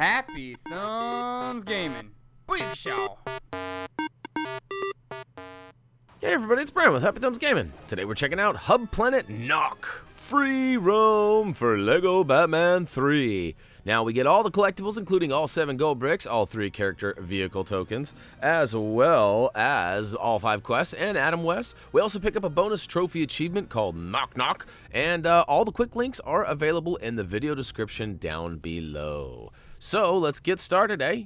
Happy Thumbs Gaming. Big show. Hey everybody, it's Brian with Happy Thumbs Gaming. Today we're checking out Hub Planet Nok. Free roam for LEGO Batman 3. Now we get all the collectibles, including all 7 gold bricks, all 3 character vehicle tokens, as well as all 5 quests and Adam West. We also pick up a bonus trophy achievement called Knock Knock, and all the quick links are available in the video description down below. So let's get started, eh?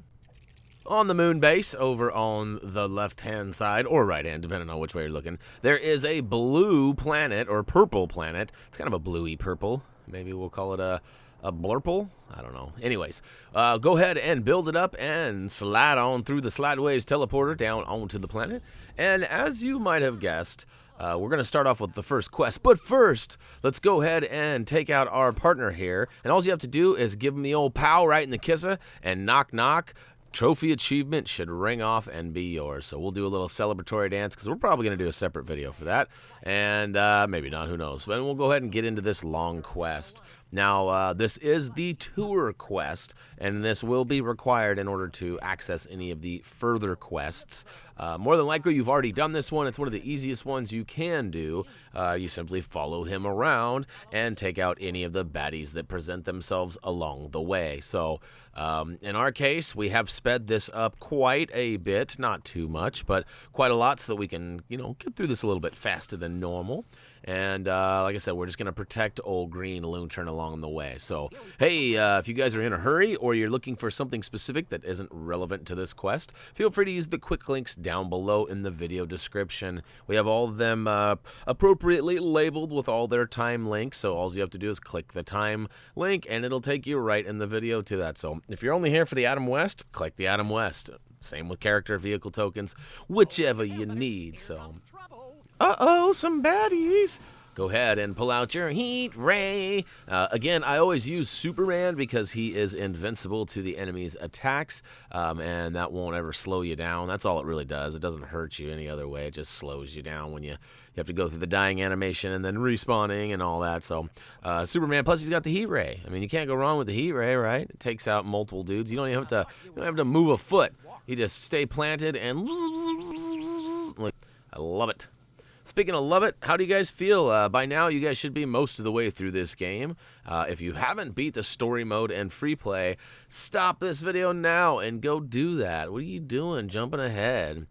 On the moon base, over on the left-hand side, or right-hand, depending on which way you're looking, there is a blue planet, or purple planet. It's kind of a bluey purple. Maybe we'll call it a blurple? I don't know. Anyways, go ahead and build it up and slide on through the Slideways teleporter down onto the planet. And as you might have guessed, we're going to start off with the first quest. But first, let's go ahead and take out our partner here. And all you have to do is give him the old pow right in the kisser and knock knock. Trophy achievement should ring off and be yours. So we'll do a little celebratory dance because we're probably going to do a separate video for that. And maybe not, who knows. But we'll go ahead and get into this long quest. Now, this is the tour quest, and this will be required in order to access any of the further quests. More than likely, you've already done this one. It's one of the easiest ones you can do. You simply follow him around and take out any of the baddies that present themselves along the way. So, in our case, we have sped this up quite a bit. Not too much, but quite a lot so that we can, get through this a little bit faster than normal. And like I said, we're just going to protect old green Lantern along the way. So, hey, if you guys are in a hurry or you're looking for something specific that isn't relevant to this quest, feel free to use the quick links down below in the video description. We have all of them appropriately labeled with all their time links. So all you have to do is click the time link and it'll take you right in the video to that. So if you're only here for the Adam West, click the Adam West. Same with character vehicle tokens, whichever you need. So... uh-oh, some baddies. Go ahead and pull out your heat ray. Again, I always use Superman because he is invincible to the enemy's attacks, and that won't ever slow you down. That's all it really does. It doesn't hurt you any other way. It just slows you down when you have to go through the dying animation and then respawning and all that. So, Superman, plus he's got the heat ray. I mean, you can't go wrong with the heat ray, right? It takes out multiple dudes. You don't even have to move a foot. You just stay planted and like, I love it. Speaking of love it, how do you guys feel? By now, you guys should be most of the way through this game. If you haven't beat the story mode and free play, stop this video now and go do that. What are you doing? Jumping ahead.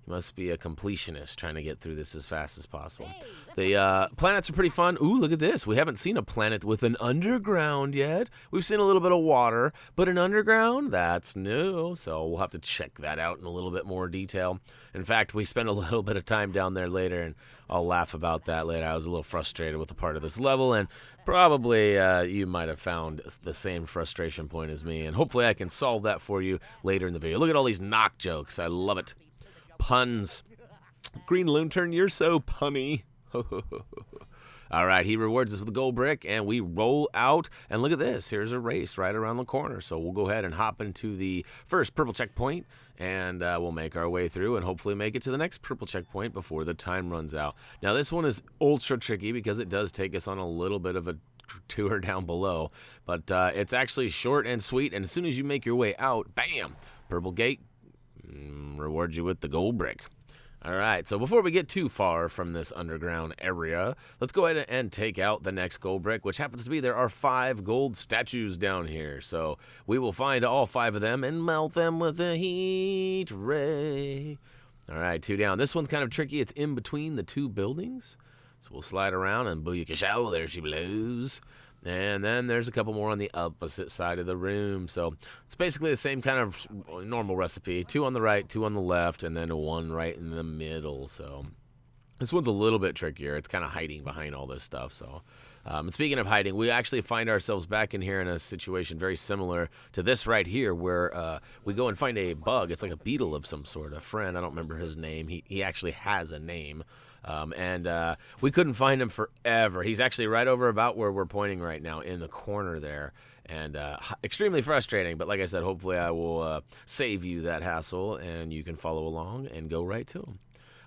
You must be a completionist trying to get through this as fast as possible. The planets are pretty fun. Ooh, look at this. We haven't seen a planet with an underground yet. We've seen a little bit of water, but an underground, that's new. So we'll have to check that out in a little bit more detail. In fact, we spent a little bit of time down there later, and I'll laugh about that later. I was a little frustrated with a part of this level, and probably you might have found the same frustration point as me, and hopefully I can solve that for you later in the video. Look at all these knock jokes. I love it. Puns. Green Lantern, you're so punny. All right, he rewards us with a gold brick, and we roll out. And look at this. Here's a race right around the corner. So we'll go ahead and hop into the first purple checkpoint, and we'll make our way through and hopefully make it to the next purple checkpoint before the time runs out. Now, this one is ultra tricky because it does take us on a little bit of a tour down below. But it's actually short and sweet, and as soon as you make your way out, bam, purple gate. Reward you with the gold brick. All right, so before we get too far from this underground area, let's go ahead and take out the next gold brick, which happens to be there are 5 gold statues down here. So we will find all 5 of them and melt them with a heat ray. All right, 2 down. This one's kind of tricky. It's in between the 2 buildings. So we'll slide around and booyakashow, there she blows. And then there's a couple more on the opposite side of the room. So it's basically the same kind of normal recipe. 2 on the right, 2 on the left, and then 1 right in the middle. So this one's a little bit trickier. It's kind of hiding behind all this stuff. So and speaking of hiding, we actually find ourselves back in here in a situation very similar to this right here, where we go and find a bug. It's like a beetle of some sort, a friend. I don't remember his name. He actually has a name. And we couldn't find him forever. He's actually right over about where we're pointing right now in the corner there. And extremely frustrating. But like I said, hopefully I will save you that hassle and you can follow along and go right to him.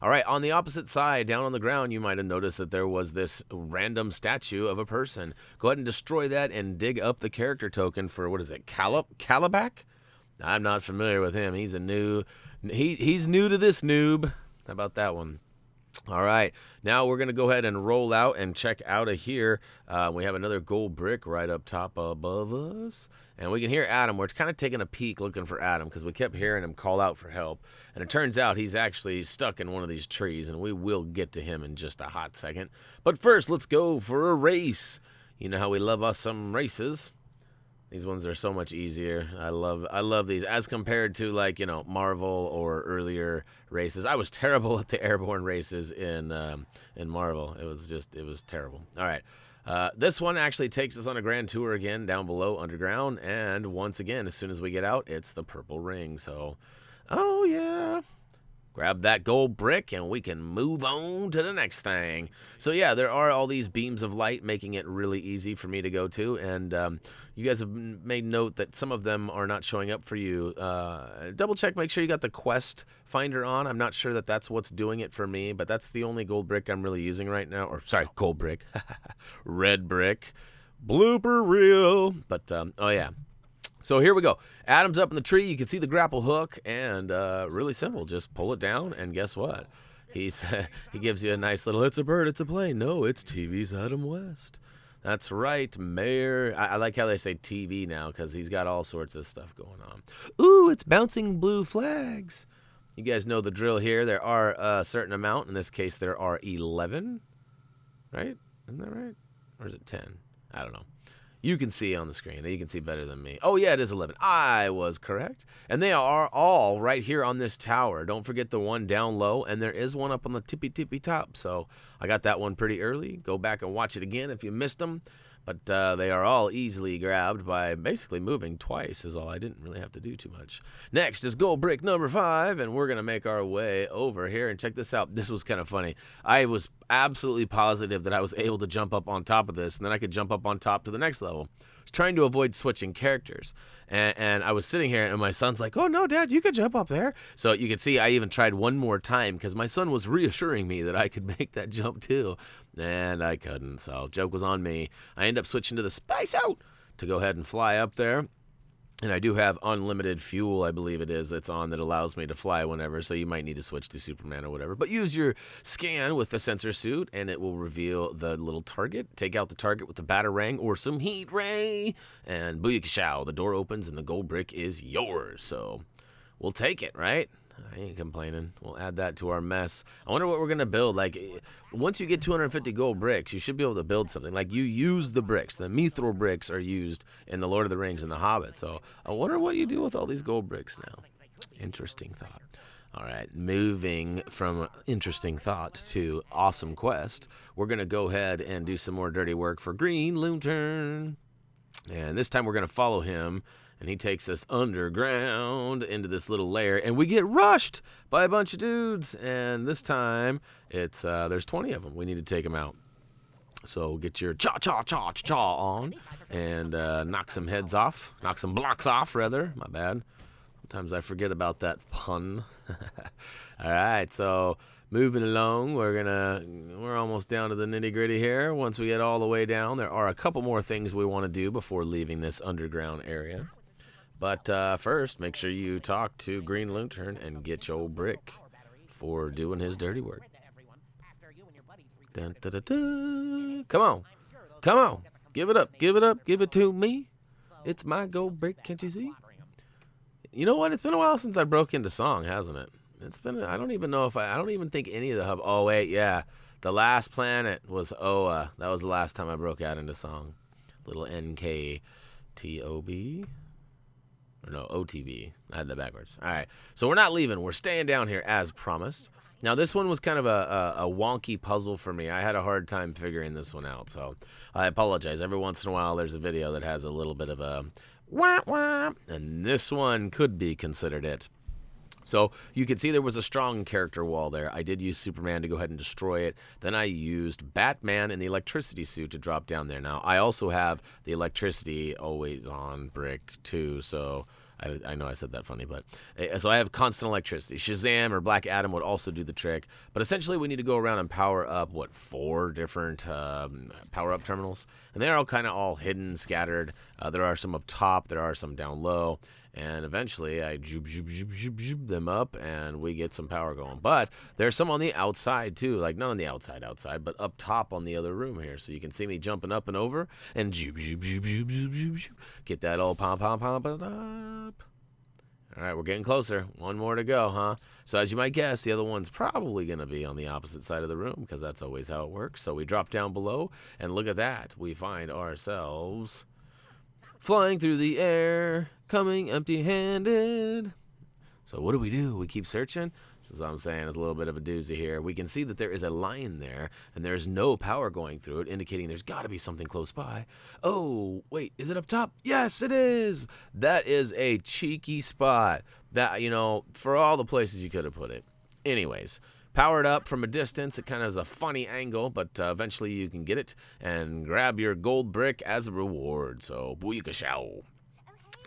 All right, on the opposite side, down on the ground, you might have noticed that there was this random statue of a person. Go ahead and destroy that and dig up the character token for, what is it, Calabac? I'm not familiar with him. He's a new, he's new to this noob. How about that one? All right, now we're going to go ahead and roll out and check out of here. We have another gold brick right up top above us. And we can hear Adam. We're kind of taking a peek looking for Adam because we kept hearing him call out for help. And it turns out he's actually stuck in one of these trees, and we will get to him in just a hot second. But first, let's go for a race. You know how we love us some races. These ones are so much easier. I love these as compared to, like, you know, Marvel or earlier races. I was terrible at the airborne races in Marvel. It was terrible. All right. This one actually takes us on a grand tour again down below underground, and once again, as soon as we get out, it's the purple ring. So, oh yeah, grab that gold brick and we can move on to the next thing. So yeah, there are all these beams of light making it really easy for me to go to, and you guys have made note that some of them are not showing up for you. Double check, make sure you got the quest finder on. I'm not sure that that's what's doing it for me, but that's the only gold brick I'm really using right now. Or sorry, gold brick, red brick, blooper reel. But oh yeah. So here we go. Adam's up in the tree. You can see the grapple hook, and really simple. Just pull it down, and guess what? He gives you a nice little, it's a bird, it's a plane. No, it's TV's Adam West. That's right, Mayor. I like how they say TV now because he's got all sorts of stuff going on. Ooh, it's bouncing blue flags. You guys know the drill here. There are a certain amount. In this case, there are 11. Right? Isn't that right? Or is it 10? I don't know. You can see on the screen. You can see better than me. Oh, yeah, it is 11. I was correct. And they are all right here on this tower. Don't forget the one down low, and there is one up on the tippy top. So I got that one pretty early. Go back and watch it again if you missed them. But they are all easily grabbed by basically moving twice is all. I didn't really have to do too much. Next is gold brick number 5, and we're going to make our way over here. And check this out. This was kind of funny. I was absolutely positive that I was able to jump up on top of this, and then I could jump up on top to the next level. I was trying to avoid switching characters. And I was sitting here, and my son's like, oh, no, Dad, you could jump up there. So you can see I even tried one more time because my son was reassuring me that I could make that jump too. And I couldn't, so joke was on me. I end up switching to the Spice Out to go ahead and fly up there. And I do have unlimited fuel, I believe it is, that's on that allows me to fly whenever, so you might need to switch to Superman or whatever. But use your scan with the sensor suit, and it will reveal the little target. Take out the target with the batarang or some heat ray, and booyakashow, the door opens and the gold brick is yours. So we'll take it, right? I ain't complaining. We'll add that to our mess. I wonder what we're going to build. Like, once you get 250 gold bricks, you should be able to build something. Like, you use the bricks. The mithril bricks are used in The Lord of the Rings and The Hobbit. So I wonder what you do with all these gold bricks now. Interesting thought. All right, moving from interesting thought to awesome quest, we're going to go ahead and do some more dirty work for Green Lantern. And this time we're going to follow him. And he takes us underground into this little lair, and we get rushed by a bunch of dudes. And this time, it's there's 20 of them. We need to take them out. So get your cha on, and knock some heads off, knock some blocks off, rather. My bad. Sometimes I forget about that pun. All right, so moving along, we're almost down to the nitty-gritty here. Once we get all the way down, there are a couple more things we want to do before leaving this underground area. But first, make sure you talk to Green Lantern and get your brick for doing his dirty work. Dun, da, da, da. Come on. Come on. Give it up. Give it up. Give it to me. It's my gold brick. Can't you see? You know what? It's been a while since I broke into song, hasn't it? It's been, I don't even know if I don't even think any of the hub. Oh, wait, yeah. The last planet was Oa. That was the last time I broke out into song. Little NKTOB. Or no, OTB. I had that backwards. All right. So we're not leaving. We're staying down here as promised. Now, this one was kind of a wonky puzzle for me. I had a hard time figuring this one out, so I apologize. Every once in a while, there's a video that has a little bit of a wah, wah, and this one could be considered it. So you can see there was a strong character wall there. I did use Superman to go ahead and destroy it. Then I used Batman in the electricity suit to drop down there. Now, I also have the electricity always on brick, too, so I know I said that funny, but so I have constant electricity. Shazam or Black Adam would also do the trick, but essentially we need to go around and power up, 4 different power-up terminals, and they're all kind of all hidden, scattered. There are some up top, there are some down low, and eventually I zoop them up, and we get some power going. But there's some on the outside too, like not on the outside, but up top on the other room here. So you can see me jumping up and over, and get that all pop up. All right, we're getting closer. One more to go, huh? So as you might guess, the other one's probably going to be on the opposite side of the room, because that's always how it works. So we drop down below, and look at that. We find ourselves flying through the air, coming empty-handed. So what do? We keep searching? This is what I'm saying. It's a little bit of a doozy here. We can see that there is a line there, and there's no power going through it, indicating there's got to be something close by. Oh, wait, is it up top? Yes, it is. That is a cheeky spot. That, for all the places you could have put it. Anyways, powered up from a distance. It kind of is a funny angle, but eventually you can get it and grab your gold brick as a reward. So, booyakashow.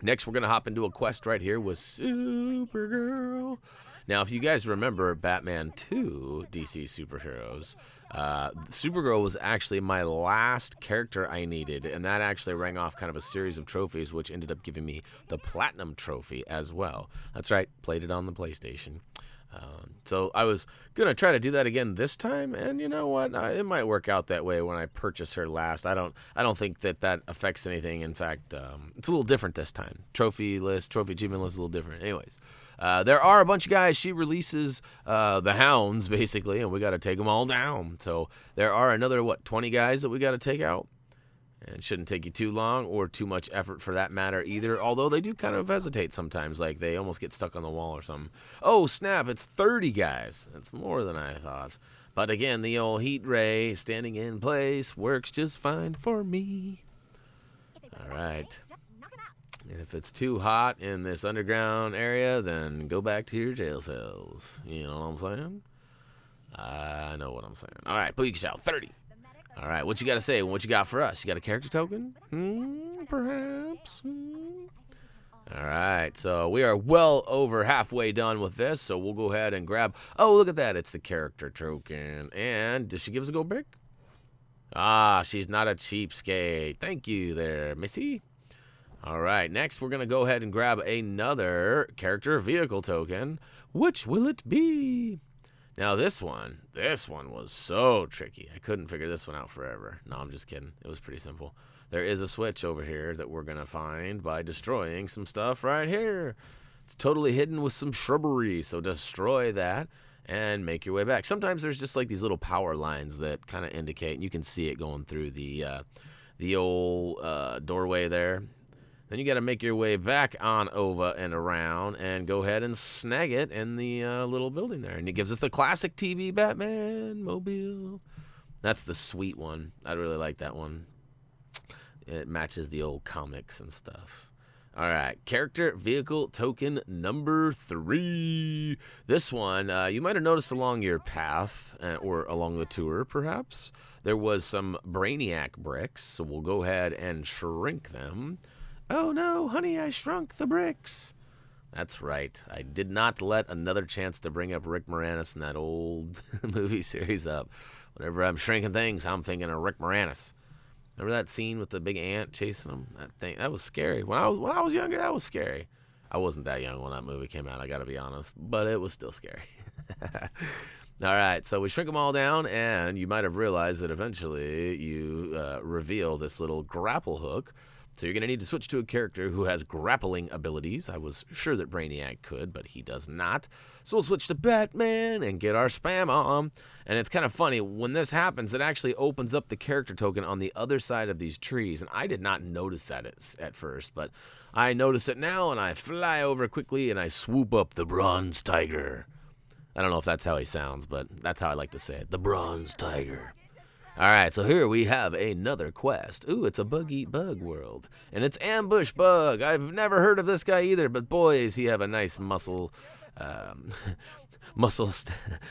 Next, we're going to hop into a quest right here with Supergirl. Now, if you guys remember Batman 2 DC Superheroes, Supergirl was actually my last character I needed, and that actually rang off kind of a series of trophies, which ended up giving me the Platinum Trophy as well. That's right, played it on the PlayStation. So I was going to try to do that again this time, and you know what? It might work out that way when I purchase her last. I don't think that affects anything. In fact, it's a little different this time. Trophy achievement list is a little different. Anyways, there are a bunch of guys. She releases the hounds, basically, and we got to take them all down. So there are another, 20 guys that we got to take out? And it shouldn't take you too long or too much effort for that matter either, although they do kind of hesitate sometimes, like they almost get stuck on the wall or something. Oh, snap, it's 30 guys. That's more than I thought. But again, the old heat ray standing in place works just fine for me. All right. If it's too hot in this underground area, then go back to your jail cells. You know what I'm saying? I know what I'm saying. All right, please shout 30. All right, what you got to say? What you got for us? You got a character token? Perhaps? All right, so we are well over halfway done with this, so we'll go ahead and grab... Oh, look at that. It's the character token. And does she give us a gold brick? Ah, she's not a cheapskate. Thank you there, Missy. All right, next we're going to go ahead and grab another character vehicle token. Which will it be? Now this one was so tricky. I couldn't figure this one out forever. No, I'm just kidding. It was pretty simple. There is a switch over here that we're going to find by destroying some stuff right here. It's totally hidden with some shrubbery, so destroy that and make your way back. Sometimes there's just like these little power lines that kind of indicate, and you can see it going through the old doorway there. Then you got to make your way back on over and around and go ahead and snag it in the little building there. And it gives us the classic TV Batman mobile. That's the sweet one. I really like that one. It matches the old comics and stuff. All right, character vehicle token number 3. This one, you might have noticed along your path or along the tour, perhaps. There was some Brainiac bricks, so we'll go ahead and shrink them. Oh no, honey, I shrunk the bricks. That's right. I did not let another chance to bring up Rick Moranis in that old movie series up. Whenever I'm shrinking things, I'm thinking of Rick Moranis. Remember that scene with the big ant chasing him? That was scary. When I was younger, that was scary. I wasn't that young when that movie came out, I got to be honest, but it was still scary. All right, so we shrink them all down, and you might have realized that eventually you reveal this little grapple hook. So you're going to need to switch to a character who has grappling abilities. I was sure that Brainiac could, but he does not. So we'll switch to Batman and get our spam on. And it's kind of funny. When this happens, it actually opens up the character token on the other side of these trees. And I did not notice that at first, but I notice it now, and I fly over quickly, and I swoop up the Bronze Tiger. I don't know if that's how he sounds, but that's how I like to say it. The Bronze Tiger. All right, so here we have another quest. Ooh, it's a Bug Eat Bug world. And it's Ambush Bug. I've never heard of this guy either, but boy, does he have a nice muscle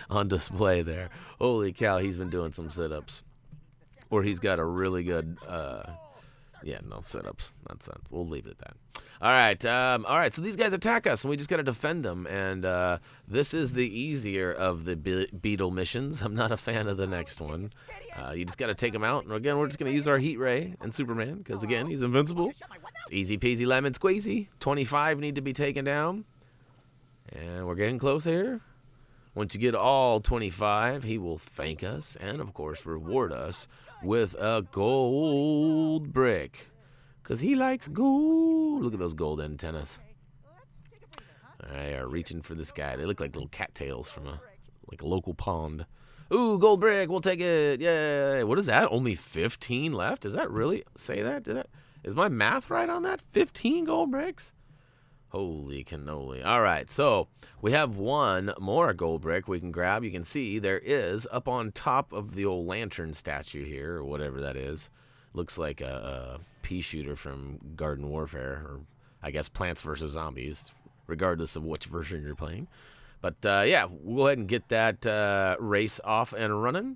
on display there. Holy cow, he's been doing some sit-ups. Or he's got a really good, sit-ups. That's that. We'll leave it at that. All right, so these guys attack us, and we just got to defend them, and this is the easier of the beetle missions. I'm not a fan of the next one. You just got to take them out, and again, we're just going to use our Heat Ray and Superman, because again, he's invincible. It's easy peasy lemon squeezy. 25 need to be taken down, and we're getting close here. Once you get all 25, he will thank us, and of course, reward us with a gold brick. Because he likes gold. Look at those gold antennas. They are reaching for this guy. They look like little cattails from a local pond. Ooh, gold brick. We'll take it. Yay. What is that? Only 15 left? Does that really say that? Is my math right on that? 15 gold bricks? Holy cannoli. All right, so we have one more gold brick we can grab. You can see there is up on top of the old lantern statue here, or whatever that is. Looks like a pea shooter from Garden Warfare, or I guess Plants vs. Zombies, regardless of which version you're playing. But yeah, we'll go ahead and get that race off and running.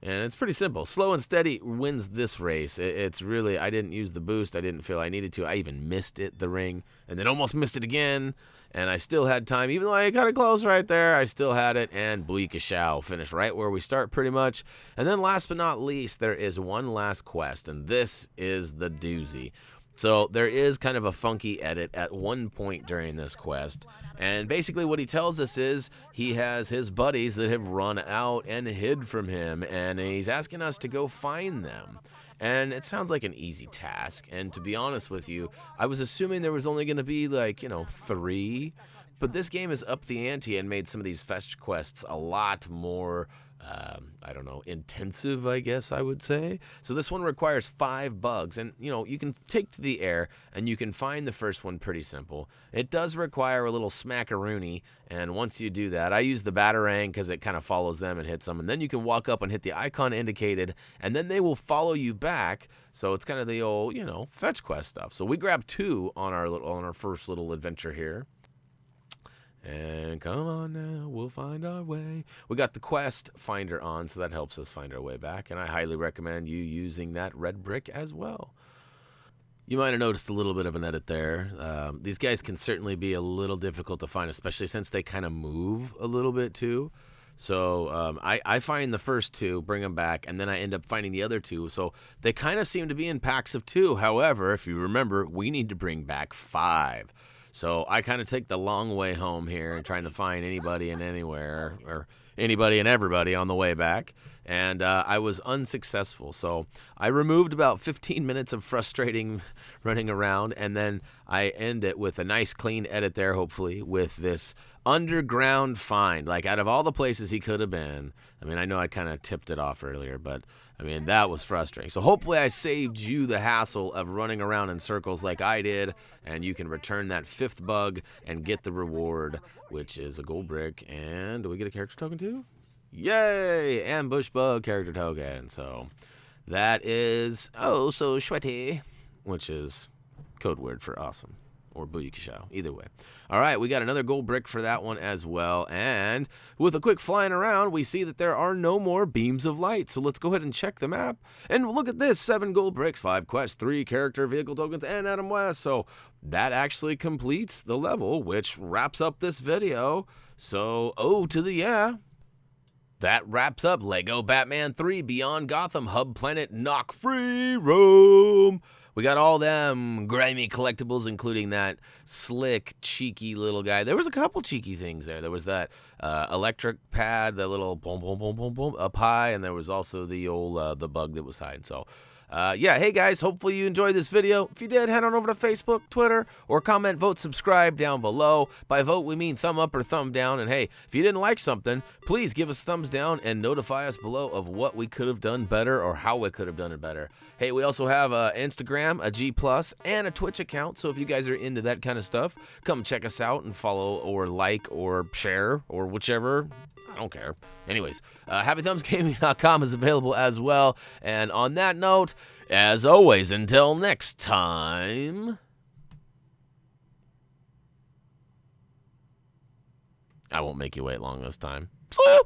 And it's pretty simple. Slow and steady wins this race. It's really, I didn't use the boost. I didn't feel I needed to. I even missed it, the ring, and then almost missed it again. And I still had time. Even though I got it close right there, I still had it. And Bleakashow finished right where we start pretty much. And then last but not least, there is one last quest. And this is the doozy. So there is kind of a funky edit at one point during this quest. And basically what he tells us is he has his buddies that have run out and hid from him. And he's asking us to go find them. And it sounds like an easy task. And to be honest with you, I was assuming there was only going to be 3. But this game has upped the ante and made some of these fetch quests a lot more, I don't know, intensive, I guess I would say. So this one requires 5 bugs. And, you can take to the air and you can find the first one pretty simple. It does require a little smackaroony. And once you do that, I use the Batarang because it kind of follows them and hits them. And then you can walk up and hit the icon indicated, and then they will follow you back. So it's kind of the old, fetch quest stuff. So we grabbed 2 on our first little adventure here. And come on now, we'll find our way. We got the quest finder on, so that helps us find our way back. And I highly recommend you using that red brick as well. You might have noticed a little bit of an edit there. These guys can certainly be a little difficult to find, especially since they kind of move a little bit too. So I find the first 2, bring them back, and then I end up finding the other 2. So they kind of seem to be in packs of 2. However, if you remember, we need to bring back 5. So I kind of take the long way home here and trying to find anybody and anywhere, or anybody and everybody on the way back. And I was unsuccessful. So I removed about 15 minutes of frustrating running around, and then I end it with a nice clean edit there, hopefully, with this underground find. Like, out of all the places he could have been, I mean, I know I kind of tipped it off earlier, but I mean, that was frustrating. So hopefully I saved you the hassle of running around in circles like I did, and you can return that 5th bug and get the reward, which is a gold brick. And do we get a character token too? Yay! Ambush bug character token. So that is oh so sweaty, which is code word for awesome, or Bleakashow, either way. All right, we got another gold brick for that one as well. And with a quick flying around, we see that there are no more beams of light. So let's go ahead and check the map. And look at this, 7 gold bricks, 5 quests, 3 character vehicle tokens, and Adam West. So that actually completes the level, which wraps up this video. So, oh to the yeah. That wraps up Lego Batman 3 Beyond Gotham Hub Planet Nok Free Roam. We got all them grimy collectibles, including that slick, cheeky little guy. There was a couple cheeky things there. There was that electric pad, the little boom, boom, boom, boom, boom up high, and there was also the old the bug that was hiding. So, yeah, hey guys, hopefully you enjoyed this video. If you did, head on over to Facebook, Twitter, or comment, vote, subscribe down below. By vote, we mean thumb up or thumb down. And hey, if you didn't like something, please give us thumbs down and notify us below of what we could have done better or how we could have done it better. Hey, we also have Instagram, a G+, and a Twitch account. So if you guys are into that kind of stuff, come check us out and follow or like or share or whichever. I don't care. Anyways, HappyThumbsGaming.com is available as well. And on that note, as always, until next time, I won't make you wait long this time. See ya.